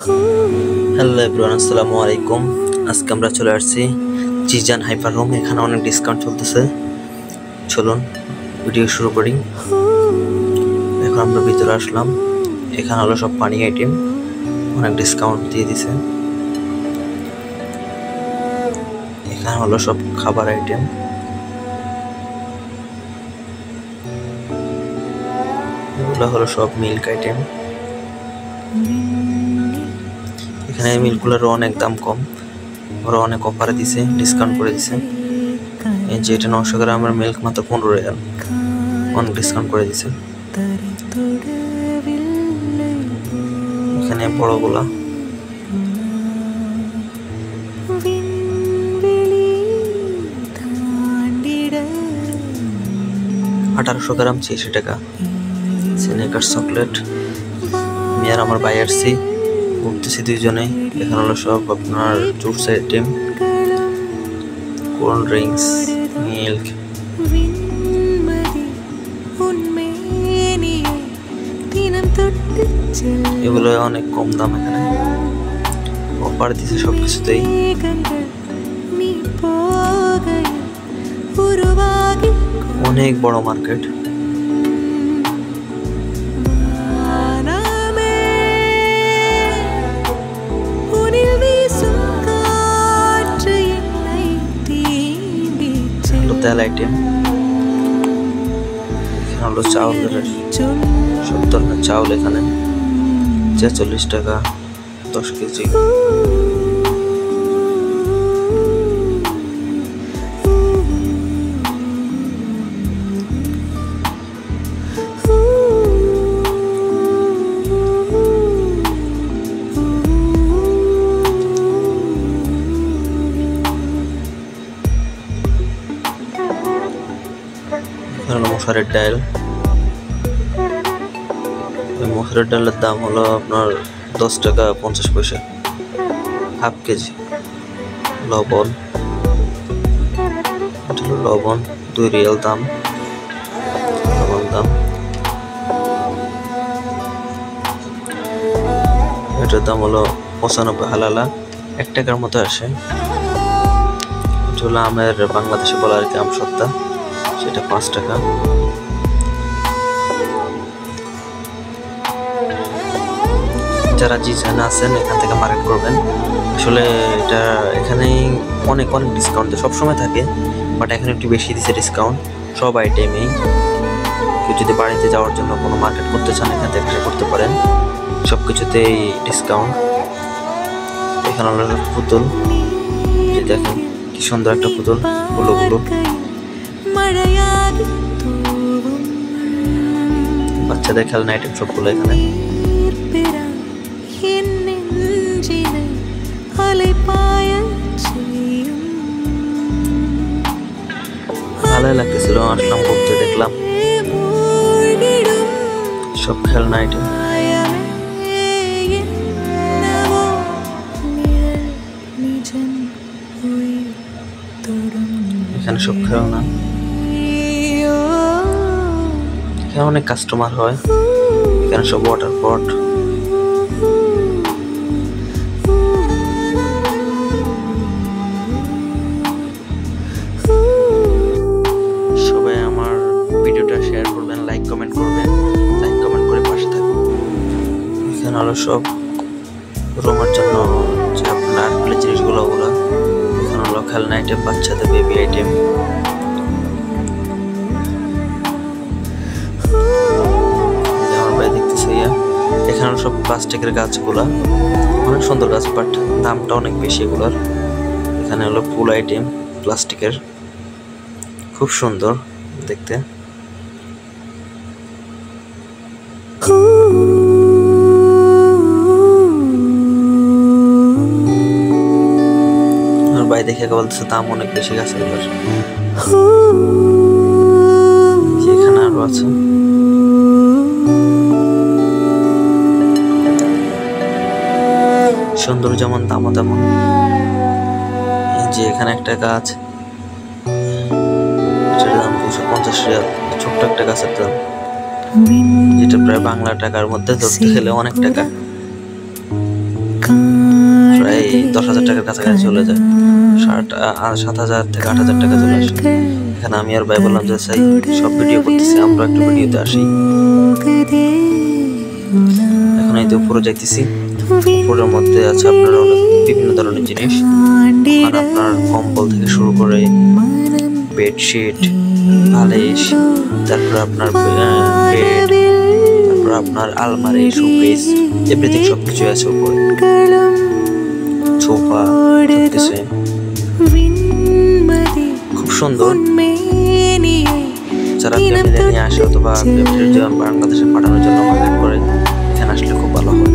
Hello everyone, আসসালামু আলাইকুম। আজকে আমরা চলে আসছি জিজান হাইপার হোম। এখানে অনেক ডিসকাউন্ট চলতেছে। চলুন ভিডিও শুরু করি। এখন আমরা ভিতরে আসলাম। এখানে হলো সব পানি আইটেম, অনেক ডিসকাউন্ট দিয়ে দিছে। এখানে হলো সব খাবার আইটেম। এগুলো হলো সব মিল্ক আইটেম। এখানে মিল্কগুলোরও অনেক দাম কম, ওরা অনেক অফারে দিছে, ডিসকাউন্ট করে দিছে। এই যে এটা 900 গ্রামের মিল্ক মাত্র 15 রিয়াল, অনেক ডিসকাউন্ট করে দিছে। এখানে বড়গুলা 1800 গ্রাম 86 টাকা। সিনেকার চকলেট। আমি আর আমার ভাই আসছি, ঘুরতেছি দুইজনেই। এখানে হলো সব আপনার juice item, cold drinks, milk. এগুলো অনেক কম দাম, এখানে অফার দিছে সব কিছুতেই। অনেক বড় মার্কেট। তেল আইটেম। এখানে হলো চাউলের সব ধরনের চাউল, এখানে 46 টাকা 10 কেজি। মশারের ডাল। মশারের ডালের দাম হলো আপনার 10 টাকা 50 পয়সা হাফ কেজি। লবণ, লবণ 2 রিয়াল দাম, লবণ দাম। এটার দাম হলো 95 হালালা, 1 টাকার মতো আসে। এটা হলো আমের, বাংলাদেশে বলা আর কি আম সত্তা, সেটা 5 টাকা। যারা জিজানে আছেন এখান থেকে মার্কেট করবেন। আসলে এটা এখানেই অনেক ডিসকাউন্ট সবসময় থাকে, বাট এখন একটু বেশি দিচ্ছে ডিসকাউন্ট সব আইটেমেই। কেউ যদি বাড়িতে যাওয়ার জন্য কোনো মার্কেট করতে চান এখান থেকে করতে পারেন, সব কিছুতেই ডিসকাউন্ট। এখানে হলো পুতুল, যে দেখেন কি সুন্দর একটা পুতুল, গুলো গুলো বাচ্চাদের খেলনা আইটেম সবগুলো এখানে। ভালোই লাগতেছিল, আসলাম ঘুরতে, দেখলাম সব খেলনা আইটেম। এখানে সব খেলনা। এখানে অনেক কাস্টমার হয়। এখানে সব ওয়াটার পট। সবাই আমার ভিডিওটা শেয়ার করবেন, লাইক কমেন্ট করবেন, লাইক কমেন্ট করে পাশে থাকবেন। এখানে হলো সব রুমের জন্য যে আপনার আর্টগুলো জিনিসগুলো, ওগুলো এখানে হলো খেলনা আইটেম, বাচ্চাদের বেবি আইটেম। এখানে সব প্লাস্টিকের গাছগুলা, অনেক সুন্দর গাছ, বাট দামটা অনেক বেশি এগুলার। এখানে হলো ফুল আইটেম প্লাস্টিকের, খুব সুন্দর দেখতে। আর ভাই দেখে বলতেছে দাম অনেক বেশি গাছ এগুলার। এখানে আরো আছে। সুন্দর যেমন দামও তেমন। যে এখানে একটা গাছ, এটার দাম 250 রিয়াল, ছোট্ট একটা গাছের দাম। যেটা প্রায় বাংলা টাকার মধ্যে ধরতে গেলে অনেক টাকা। প্রায় 10,000 টাকার কাছাকাছি চলে যায়, 7,000 থেকে 8,000 টাকা চলে আসে। এখানে আমি আর ভাই বললাম যে চাই সব ভিডিও করতেছি, আমরা একটু ভিডিওতে আসি। এখন এই তো উপরে যাইতেছি। উপরের মধ্যে আছে আপনার অনেক বিভিন্ন ধরনের জিনিস, আর আপনার কম্বল থেকে শুরু করে বেডশিট, বালিশ, তারপর আপনার বেড, তারপর আপনার আলমারি, শোকেস, এভরিথিং সবকিছু আছে উপরে, সোফা, সবকিছু খুব সুন্দর। যারা ফ্যামিলি নিয়ে আসে অথবা বাংলাদেশে পাঠানোর জন্য মার্কেট করে, এখানে আসলে খুব ভালো হয়।